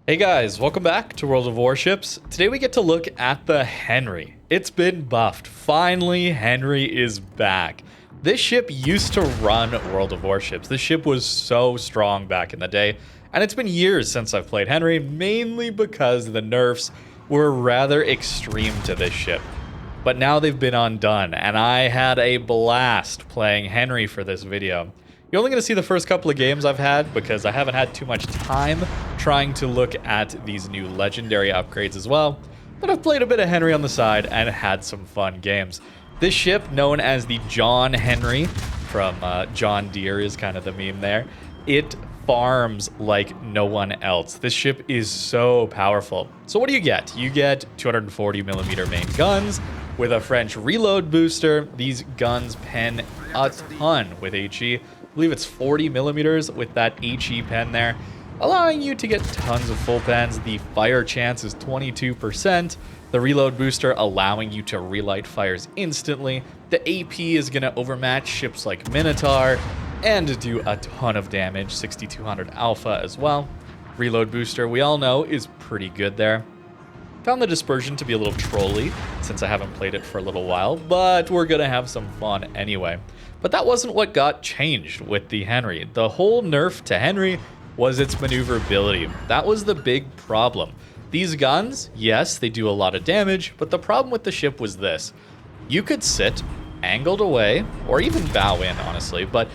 Hey guys, welcome back to World of Warships. Today we get to look at the Henri. It's been buffed. Finally, Henri is back. This ship used to run World of Warships. This ship was so strong back in the day, and it's been years since I've played Henri, mainly because the nerfs were rather extreme to this ship. But now they've been undone, and I had a blast playing Henri for this video. You're only going to see the first couple of games I've had because I haven't had too much time trying to look at these new legendary upgrades as well. But I've played a bit of Henri on the side and had some fun games. This ship, known as the John Henri from John Deere is kind of the meme there. It farms like no one else. This ship is so powerful. So what do you get? You get 240mm main guns with a French reload booster. These guns pen a ton with HE. I believe it's 40mm with that HE pen there, allowing you to get tons of full pens. The fire chance is 22%. The reload booster allowing you to relight fires instantly. The AP is going to overmatch ships like Minotaur and do a ton of damage, 6200 alpha as well. Reload booster, we all know, is pretty good there. Found the dispersion to be a little trolly since I haven't played it for a little while, but we're going to have some fun anyway. But that wasn't what got changed with the Henri. The whole nerf to Henri was its maneuverability. That was the big problem. These guns, yes, they do a lot of damage, but the problem with the ship was this. You could sit angled away, or even bow in, honestly, but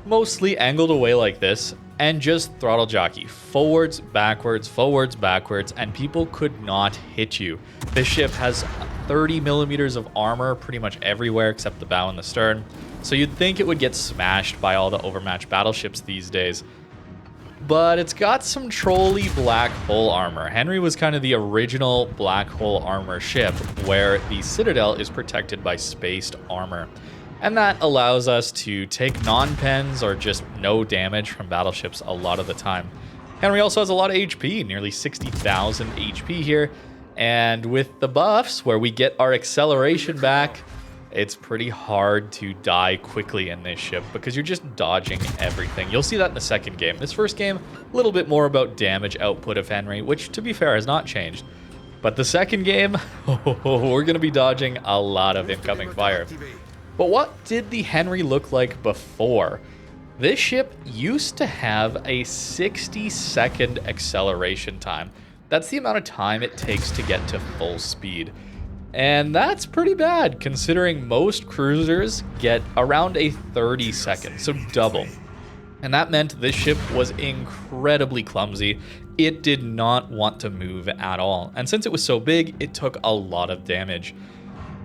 mostly angled away like this, and just throttle jockey forwards, backwards, and people could not hit you. This ship has 30mm of armor pretty much everywhere except the bow and the stern, so you'd think it would get smashed by all the overmatched battleships these days. But it's got some trolly black hole armor. Henri was kind of the original black hole armor ship, where the Citadel is protected by spaced armor. And that allows us to take non-pens or just no damage from battleships a lot of the time. Henri also has a lot of HP, nearly 60,000 HP here. And with the buffs, where we get our acceleration back, it's pretty hard to die quickly in this ship because you're just dodging everything. You'll see that in the second game. This first game, a little bit more about damage output of Henri, which, to be fair, has not changed. But the second game, we're going to be dodging a lot of incoming fire. But what did the Henri look like before? This ship used to have a 60-second acceleration time. That's the amount of time it takes to get to full speed. And that's pretty bad, considering most cruisers get around a 30 seconds, so double. And that meant this ship was incredibly clumsy. It did not want to move at all. And since it was so big, it took a lot of damage.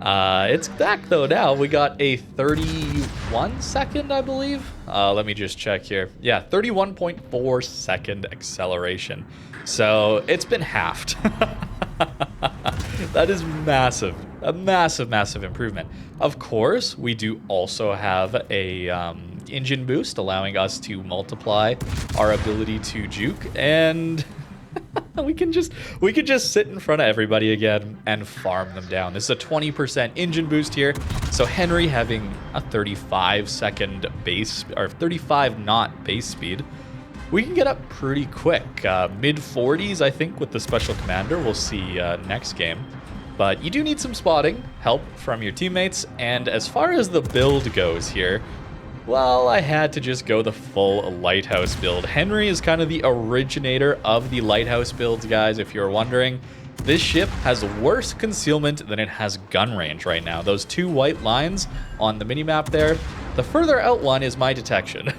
It's back though now. We got a 31 second, I believe. Let me just check here. Yeah, 31.4 second acceleration. So it's been halved. That is massive. A massive improvement. Of course, we do also have a engine boost, allowing us to multiply our ability to juke, and we can just sit in front of everybody again and farm them down. This is a 20% engine boost here. So Henri having a 35-second base, or 35 knot base speed, we can get up pretty quick. Mid-40s, I think, with the special commander. We'll see next game. But you do need some spotting help from your teammates. And as far as the build goes here, well, I had to just go the full Lighthouse build. Henri is kind of the originator of the Lighthouse builds, guys, if you're wondering. This ship has worse concealment than it has gun range right now. Those two white lines on the minimap there, the further out one is my detection.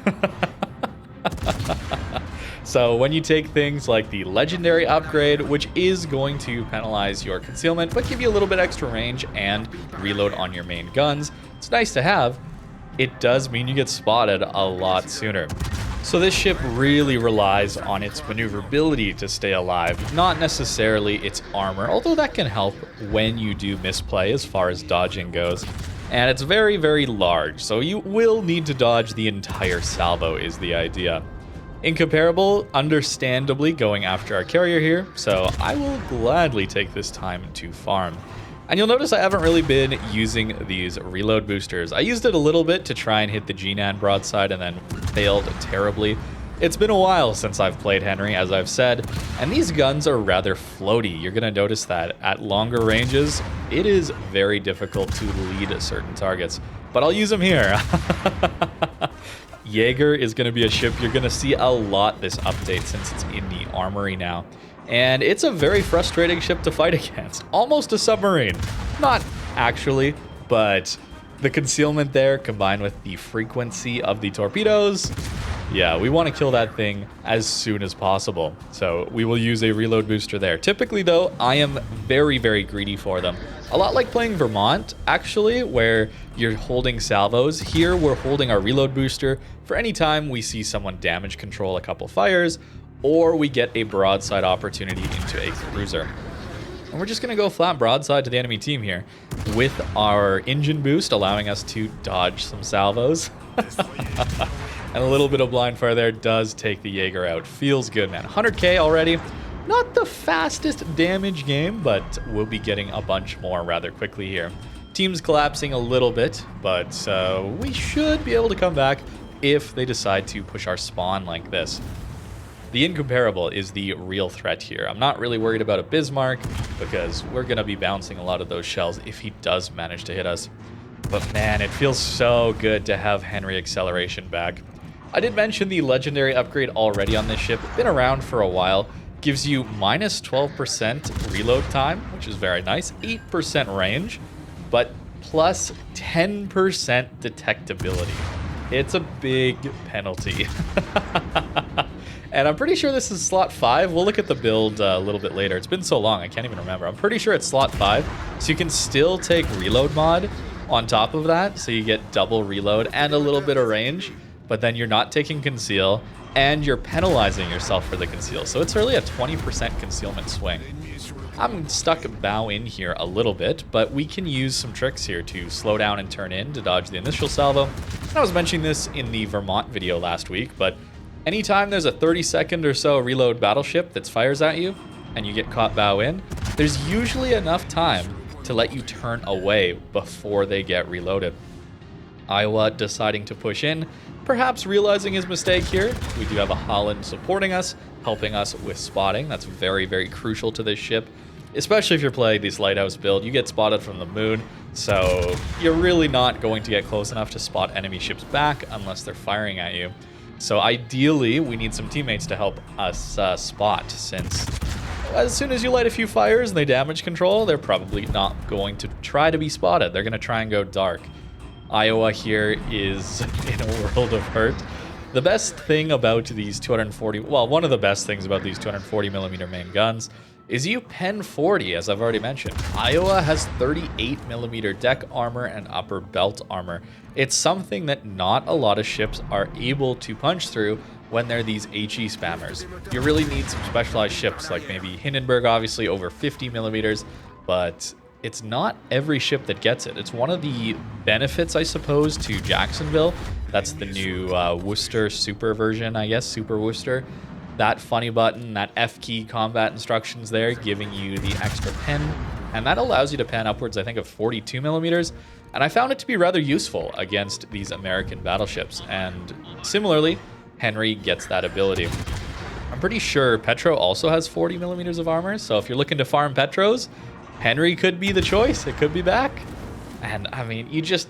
So when you take things like the legendary upgrade, which is going to penalize your concealment, but give you a little bit extra range and reload on your main guns, it's nice to have. It does mean you get spotted a lot sooner. So this ship really relies on its maneuverability to stay alive, not necessarily its armor, although that can help when you do misplay as far as dodging goes. And it's very, very large, so you will need to dodge the entire salvo is the idea. Incomparable, understandably, going after our carrier here, so I will gladly take this time to farm. And you'll notice I haven't really been using these reload boosters. I used it a little bit to try and hit the G-Nan broadside and then failed terribly. It's been a while since I've played Henri, as I've said, and these guns are rather floaty. You're going to notice that at longer ranges, it is very difficult to lead certain targets, but I'll use them here. Jaeger is going to be a ship you're going to see a lot this update since it's in the armory now. And it's a very frustrating ship to fight against. Almost a submarine. Not actually, but the concealment there combined with the frequency of the torpedoes, yeah, we want to kill that thing as soon as possible. So we will use a reload booster there. Typically, though, I am very, very greedy for them. A lot like playing Vermont, actually, where you're holding salvos. Here, we're holding our reload booster for any time we see someone damage control a couple fires, or we get a broadside opportunity into a cruiser. And we're just going to go flat broadside to the enemy team here with our engine boost, allowing us to dodge some salvos. And a little bit of blind fire there does take the Jaeger out. Feels good, man. 100k already. Not the fastest damage game, but we'll be getting a bunch more rather quickly here. Team's collapsing a little bit, but we should be able to come back if they decide to push our spawn like this. The Incomparable is the real threat here. I'm not really worried about a Bismarck because we're going to be bouncing a lot of those shells if he does manage to hit us. But man, it feels so good to have Henri acceleration back. I did mention the legendary upgrade already on this ship. Been around for a while. Gives you minus 12% reload time, which is very nice. 8% range, but plus 10% detectability. It's a big penalty. And I'm pretty sure this is slot 5. We'll look at the build a little bit later. It's been so long, I can't even remember. I'm pretty sure it's slot 5. So you can still take reload mod on top of that. So you get double reload and a little bit of range. But then you're not taking conceal, and you're penalizing yourself for the conceal. So it's really a 20% concealment swing. I'm stuck bow in here a little bit, but we can use some tricks here to slow down and turn in to dodge the initial salvo. And I was mentioning this in the Vermont video last week, but anytime there's a 30-second or so reload battleship that fires at you, and you get caught bow in, there's usually enough time to let you turn away before they get reloaded. Iowa deciding to push in, perhaps realizing his mistake here. We do have a Holland supporting us, helping us with spotting. That's very, very crucial to this ship, especially if you're playing this Lighthouse build. You get spotted from the moon, so you're really not going to get close enough to spot enemy ships back unless they're firing at you. So ideally, we need some teammates to help us spot, since as soon as you light a few fires and they damage control, they're probably not going to try to be spotted. They're going to try and go dark. Iowa here is in a world of hurt. The best thing about these 240, well, one of the best things about these 240mm main guns is you pen 40, as I've already mentioned. Iowa has 38mm deck armor and upper belt armor. It's something that not a lot of ships are able to punch through when they're these HE spammers. You really need some specialized ships, like maybe Hindenburg, obviously over 50mm, but it's not every ship that gets it. It's one of the benefits, I suppose, to Jacksonville. That's the new Worcester Super version, I guess, Super Worcester. That funny button, that F key combat instructions there, giving you the extra pen. And that allows you to pen upwards, I think, of 42mm. And I found it to be rather useful against these American battleships. And similarly, Henri gets that ability. I'm pretty sure Petro also has 40mm of armor. So if you're looking to farm Petros, Henri could be the choice. It could be back. And I mean, you just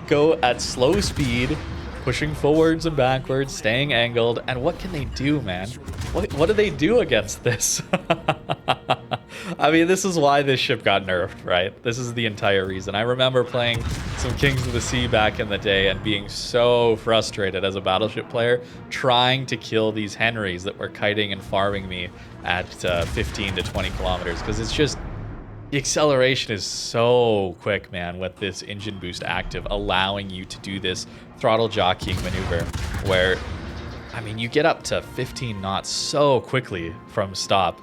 go at slow speed, pushing forwards and backwards, staying angled. And what can they do, man? What do they do against this? I mean, this is why this ship got nerfed, right? This is the entire reason. I remember playing some Kings of the Sea back in the day and being so frustrated as a battleship player, trying to kill these Henris that were kiting and farming me at 15 to 20 kilometers, because it's just, the acceleration is so quick, man, with this engine boost active, allowing you to do this throttle jockeying maneuver where, I mean, you get up to 15 knots so quickly from stop.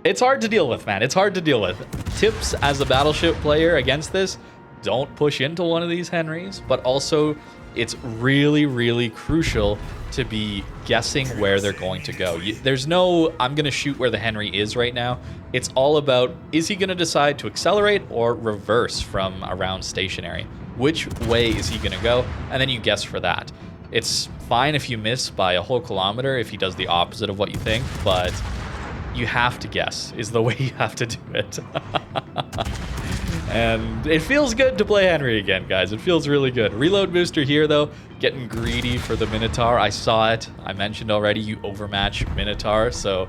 It's hard to deal with, man. It's hard to deal with. Tips as a battleship player against this: don't push into one of these Henris, but also it's really, really crucial to be guessing where they're going to go. There's no, I'm going to shoot where the Henri is right now. It's all about, is he going to decide to accelerate or reverse from around stationary? Which way is he going to go? And then you guess for that. It's fine if you miss by a whole kilometer if he does the opposite of what you think, but you have to guess is the way you have to do it. And it feels good to play Henri again, guys. It feels really good. Reload booster here, though. Getting greedy for the Minotaur. I saw it. I mentioned already you overmatch Minotaur, so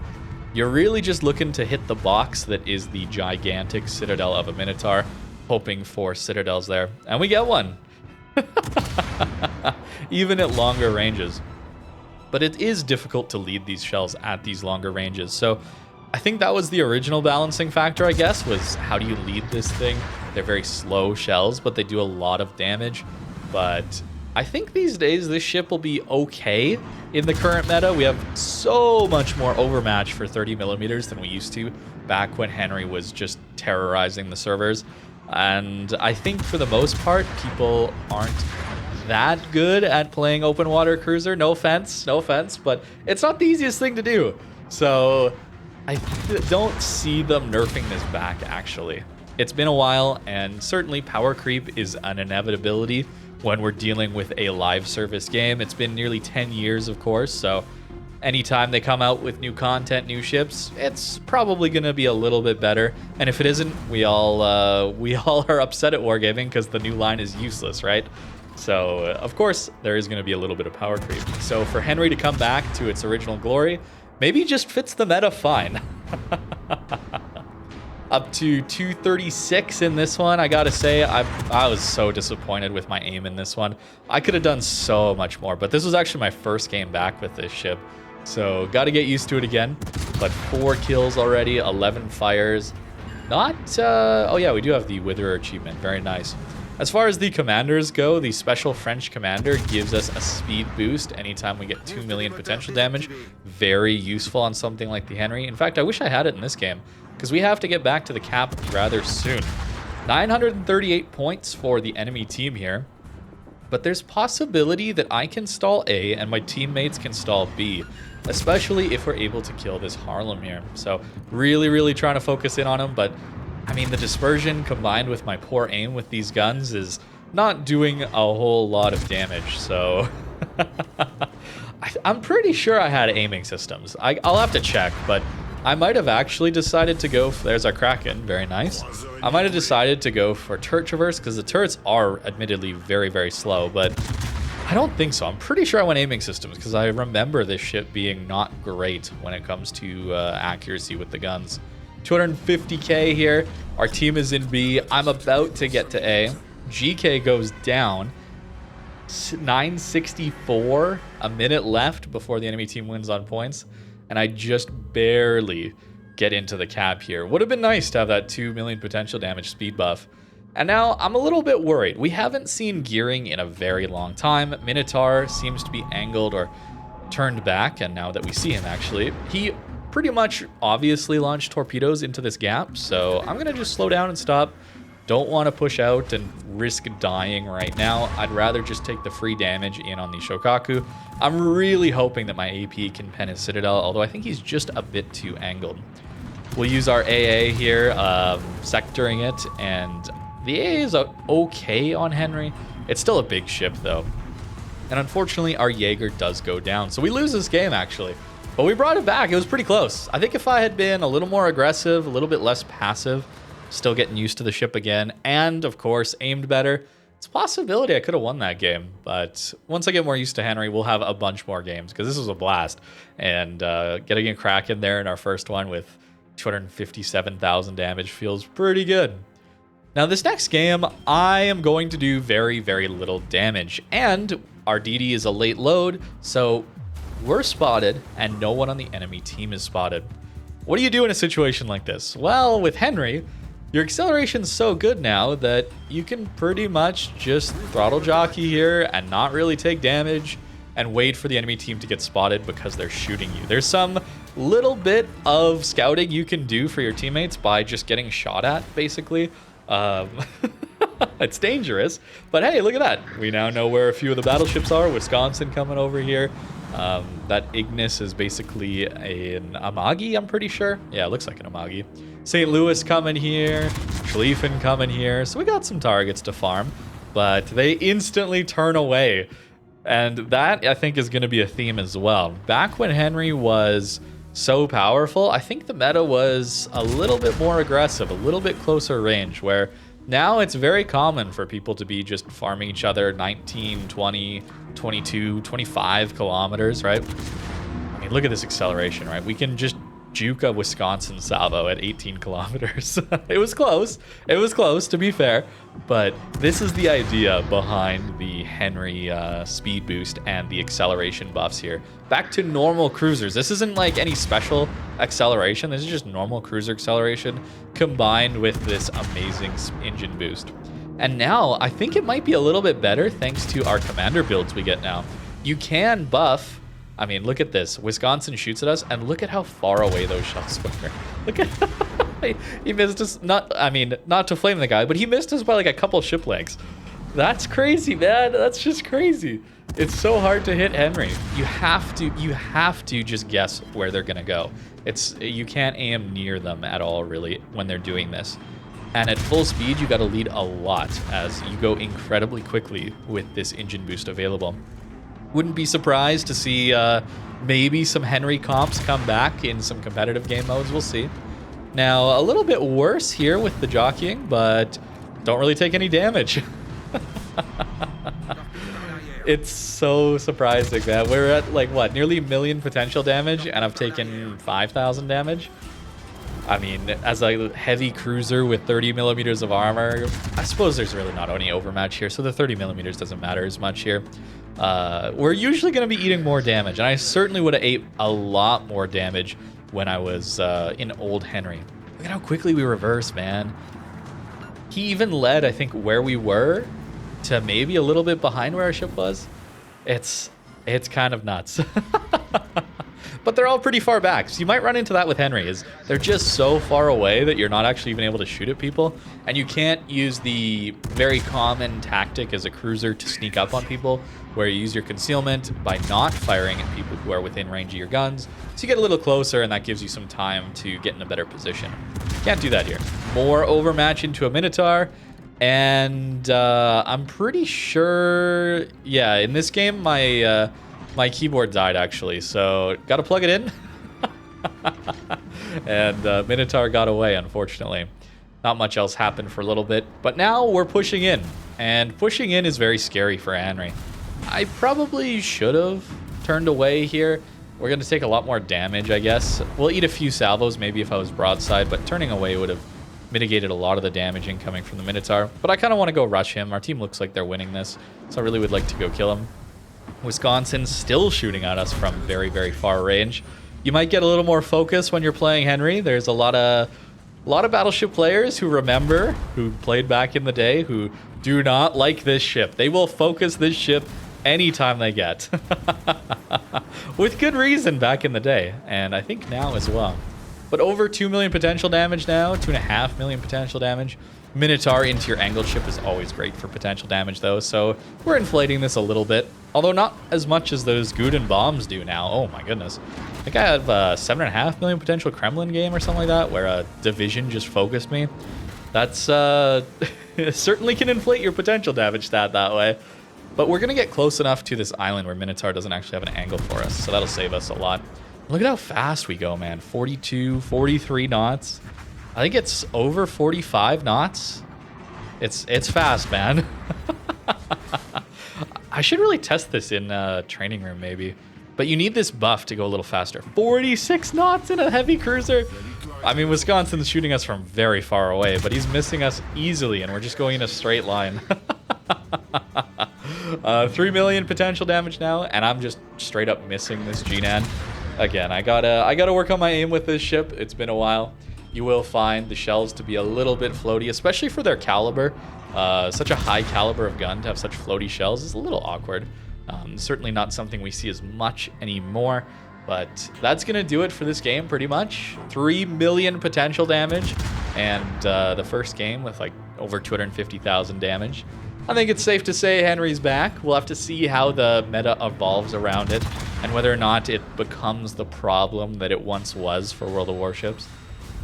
you're really just looking to hit the box that is the gigantic citadel of a Minotaur, hoping for citadels there. And we get one. Even at longer ranges. But it is difficult to lead these shells at these longer ranges. So I think that was the original balancing factor, I guess, was how do you lead this thing? They're very slow shells, but they do a lot of damage. But I think these days this ship will be okay in the current meta. We have so much more overmatch for 30 millimeters than we used to back when Henri was just terrorizing the servers. And I think for the most part, people aren't that good at playing open water cruiser. No offense, but it's not the easiest thing to do. So I don't see them nerfing this back, actually. It's been a while, and certainly power creep is an inevitability when we're dealing with a live service game. It's been nearly 10 years, of course, so anytime they come out with new content, new ships, it's probably going to be a little bit better. And if it isn't, we all are upset at Wargaming because the new line is useless, right? So, of course, there is going to be a little bit of power creep. So for Henri to come back to its original glory, maybe just fits the meta fine. Up to 236 in this one. I gotta say, I was so disappointed with my aim in this one. I could have done so much more, but this was actually my first game back with this ship. So, gotta get used to it again. But 4 kills already, 11 fires. Not, oh yeah, we do have the Witherer achievement. Very nice. As far as the commanders go, the special French commander gives us a speed boost anytime we get 2 million potential damage. Very useful on something like the Henri. In fact, I wish I had it in this game, because we have to get back to the cap rather soon. 938 points for the enemy team here. But there's possibility that I can stall A and my teammates can stall B, especially if we're able to kill this Harlem here. So really trying to focus in on him, but I mean, the dispersion combined with my poor aim with these guns is not doing a whole lot of damage, so I'm pretty sure I had aiming systems. I'll have to check, but I might have actually decided to go for, there's our Kraken, very nice. I might have decided to go for turret traverse because the turrets are admittedly very slow, but I don't think so. I'm pretty sure I went aiming systems because I remember this ship being not great when it comes to accuracy with the guns. 250k here. Our team is in B. I'm about to get to A. GK goes down. 964, a minute left before the enemy team wins on points. And I just barely get into the cap here. Would have been nice to have that 2 million potential damage speed buff. And now I'm a little bit worried. We haven't seen gearing in a very long time. Minotaur seems to be angled or turned back. And now that we see him, actually, he pretty much obviously launched torpedoes into this gap, so I'm gonna just slow down and stop. Don't want to push out and risk dying right now. I'd rather just take the free damage in on the Shokaku. I'm really hoping that my AP can pen his Citadel, although I think he's just a bit too angled. We'll use our AA here, sectoring it, and the AA is okay on Henri. It's still a big ship though. And unfortunately our Jaeger does go down, so we lose this game actually. But we brought it back. It was pretty close. I think if I had been a little more aggressive, a little bit less passive, still getting used to the ship again, and of course aimed better, it's a possibility I could have won that game. But once I get more used to Henri, we'll have a bunch more games because this was a blast. And getting a Kraken there in our first one with 257,000 damage feels pretty good. Now this next game, I am going to do very little damage, and our DD is a late load, so we're spotted, and no one on the enemy team is spotted. What do you do in a situation like this? Well, with Henri, your acceleration's so good now that you can pretty much just throttle jockey here and not really take damage and wait for the enemy team to get spotted because they're shooting you. There's some little bit of scouting you can do for your teammates by just getting shot at, basically. It's dangerous, but hey, look at that. We now know where a few of the battleships are. Wisconsin coming over here. That Ignis is basically an Amagi, I'm pretty sure. Yeah, it looks like an Amagi. St. Louis coming here. Schlieffen coming here. So we got some targets to farm, but they instantly turn away. And that, I think, is going to be a theme as well. Back when Henri was so powerful, I think the meta was a little bit more aggressive, a little bit closer range, where now it's very common for people to be just farming each other 19, 20, 22, 25 kilometers, right? I mean, look at this acceleration, right? We can just juke a Wisconsin salvo at 18 kilometers. It was close. It was close, to be fair. But this is the idea behind the Henri speed boost and the acceleration buffs here. Back to normal cruisers. This isn't like any special acceleration. This is just normal cruiser acceleration combined with this amazing engine boost. And now I think it might be a little bit better thanks to our commander builds we get now. You can buff. I mean, look at this. Wisconsin shoots at us, and look at how far away those shots were. Look at he missed us. Not to flame the guy, but he missed us by like a couple ship legs. That's crazy, man. That's just crazy. It's so hard to hit Henri. You have to just guess where they're gonna go. You can't aim near them at all, really, when they're doing this. And at full speed, you got to lead a lot as you go incredibly quickly with this engine boost available. Wouldn't be surprised to see maybe some Henri comps come back in some competitive game modes. We'll see. Now, a little bit worse here with the jockeying, but don't really take any damage. It's so surprising, man. We're at, like, what, nearly 1 million potential damage, and I've taken 5,000 damage. I mean, as a heavy cruiser with 30 millimeters of armor, I suppose there's really not any overmatch here, so the 30 millimeters doesn't matter as much here. We're usually going to be eating more damage, and I certainly would have ate a lot more damage when I was in old Henri. Look at how quickly we reverse, man. He even led, I think, where we were to maybe a little bit behind where our ship was. It's kind of nuts. But they're all pretty far back, so you might run into that with Henri, is they're just so far away that you're not actually even able to shoot at people, and you can't use the very common tactic as a cruiser to sneak up on people, where you use your concealment by not firing at people who are within range of your guns, so you get a little closer, and that gives you some time to get in a better position. Can't do that here. More overmatch into a Minotaur, and I'm pretty sure, yeah, in this game, my keyboard died, actually, so gotta plug it in. And Minotaur got away, unfortunately. Not much else happened for a little bit, but now we're pushing in, and pushing in is very scary for Henri. I probably should have turned away here. We're gonna take a lot more damage, I guess. We'll eat a few salvos, maybe if I was broadside, but turning away would have mitigated a lot of the damage incoming from the Minotaur. But I kind of want to go rush him. Our team looks like they're winning this, so I really would like to go kill him. Wisconsin's still shooting at us from very, very far range. You might get a little more focus when you're playing Henri. There's a lot of Battleship players who remember, who played back in the day, who do not like this ship. They will focus this ship anytime they get. With good reason back in the day, and I think now as well. But over 2 million potential damage now, 2.5 million potential damage. Minotaur into your angled ship is always great for potential damage, though, so we're inflating this a little bit. Although not as much as those Guden bombs do now. Oh my goodness. I think I have a 7.5 million potential Kremlin game or something like that, where a division just focused me. That's certainly can inflate your potential damage stat that way. But we're going to get close enough to this island where Minotaur doesn't actually have an angle for us, so that'll save us a lot. Look at how fast we go, man. 42, 43 knots. I think it's over 45 knots. It's fast, man. I should really test this in a training room, maybe. But you need this buff to go a little faster. 46 knots in a heavy cruiser. I mean, Wisconsin's shooting us from very far away, but he's missing us easily, and we're just going in a straight line. 3 million potential damage now, and I'm just straight up missing this G-Nan. Again, I gotta work on my aim with this ship. It's been a while. You will find the shells to be a little bit floaty, especially for their caliber. Such a high caliber of gun to have such floaty shells is a little awkward. Certainly not something we see as much anymore, but that's going to do it for this game pretty much. 3 million potential damage, and the first game with like over 250,000 damage. I think it's safe to say Henri's back. We'll have to see how the meta evolves around it, and whether or not it becomes the problem that it once was for World of Warships.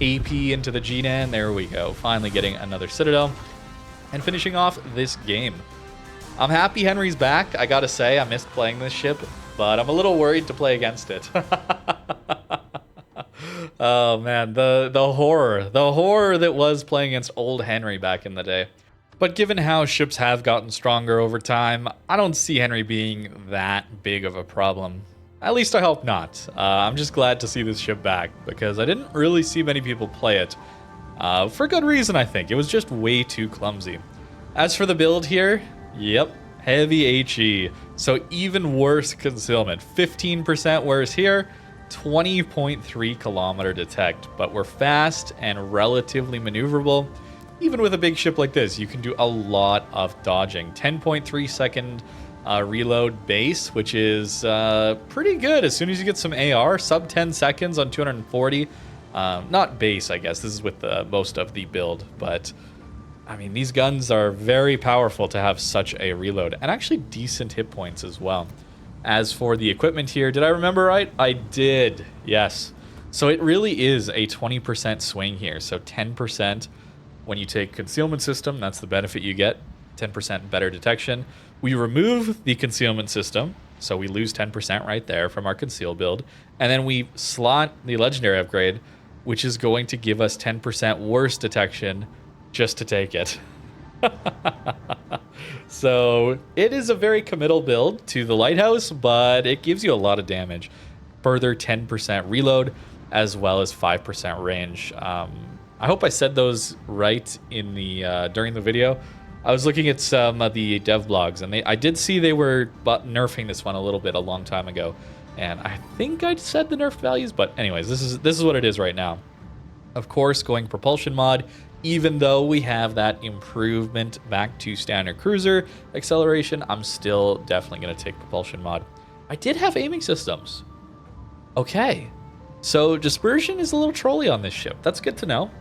AP into the G-Nan, there we go. Finally getting another Citadel, and finishing off this game. I'm happy Henry's back. I gotta say, I missed playing this ship, but I'm a little worried to play against it. Oh man, the horror that was playing against old Henry back in the day. But given how ships have gotten stronger over time, I don't see Henry being that big of a problem. At least I hope not. I'm just glad to see this ship back, because I didn't really see many people play it. For good reason, I think. It was just way too clumsy. As for the build here, yep, heavy HE. So even worse concealment. 15% worse here, 20.3 kilometer detect. But we're fast and relatively maneuverable. Even with a big ship like this, you can do a lot of dodging. 10.3 second reload base, which is pretty good as soon as you get some AR. Sub 10 seconds on 240. Not base, I guess. This is with most of the build. But, I mean, these guns are very powerful to have such a reload. And actually decent hit points as well. As for the equipment here, did I remember right? I did, yes. So it really is a 20% swing here. So 10%. When you take concealment system, that's the benefit you get, 10% better detection. We remove the concealment system, so we lose 10% right there from our conceal build. And then we slot the legendary upgrade, which is going to give us 10% worse detection just to take it. So it is a very committal build to the Lighthouse, but it gives you a lot of damage. Further 10% reload, as well as 5% range. I hope I said those right in the during the video. I was looking at some of the dev blogs, and I did see they were nerfing this one a little bit a long time ago, and I think I said the nerf values, but anyways, this is what it is right now. Of course, going propulsion mod, even though we have that improvement back to standard cruiser acceleration, I'm still definitely going to take propulsion mod. I did have aiming systems. Okay, so dispersion is a little trolly on this ship. That's good to know.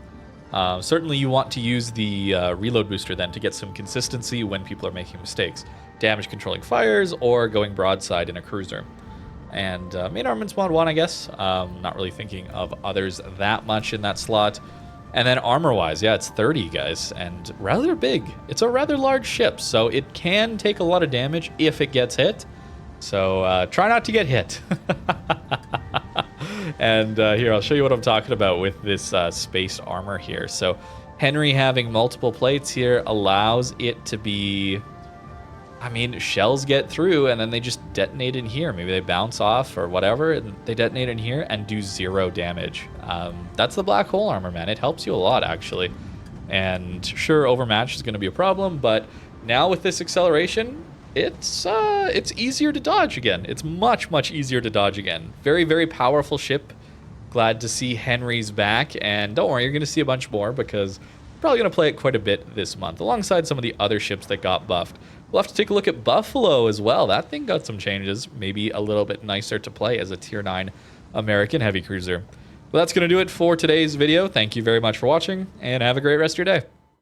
Certainly you want to use the reload booster then to get some consistency when people are making mistakes. Damage controlling fires or going broadside in a cruiser. And main armaments mod 1, I guess. Not really thinking of others that much in that slot. And then armor-wise, yeah, it's 30, guys, and rather big. It's a rather large ship, so it can take a lot of damage if it gets hit. So try not to get hit. And here, I'll show you what I'm talking about with this space armor here. So Henri having multiple plates here allows it to be... I mean, shells get through and then they just detonate in here. Maybe they bounce off or whatever, and they detonate in here and do 0 damage. That's the black hole armor, man. It helps you a lot, actually. And sure, overmatch is going to be a problem, but now with this acceleration... It's easier to dodge again. It's much, much easier to dodge again. Very, very powerful ship. Glad to see Henri's back. And don't worry, you're going to see a bunch more because I'm probably going to play it quite a bit this month, alongside some of the other ships that got buffed. We'll have to take a look at Buffalo as well. That thing got some changes. Maybe a little bit nicer to play as a Tier 9 American heavy cruiser. Well, that's going to do it for today's video. Thank you very much for watching, and have a great rest of your day.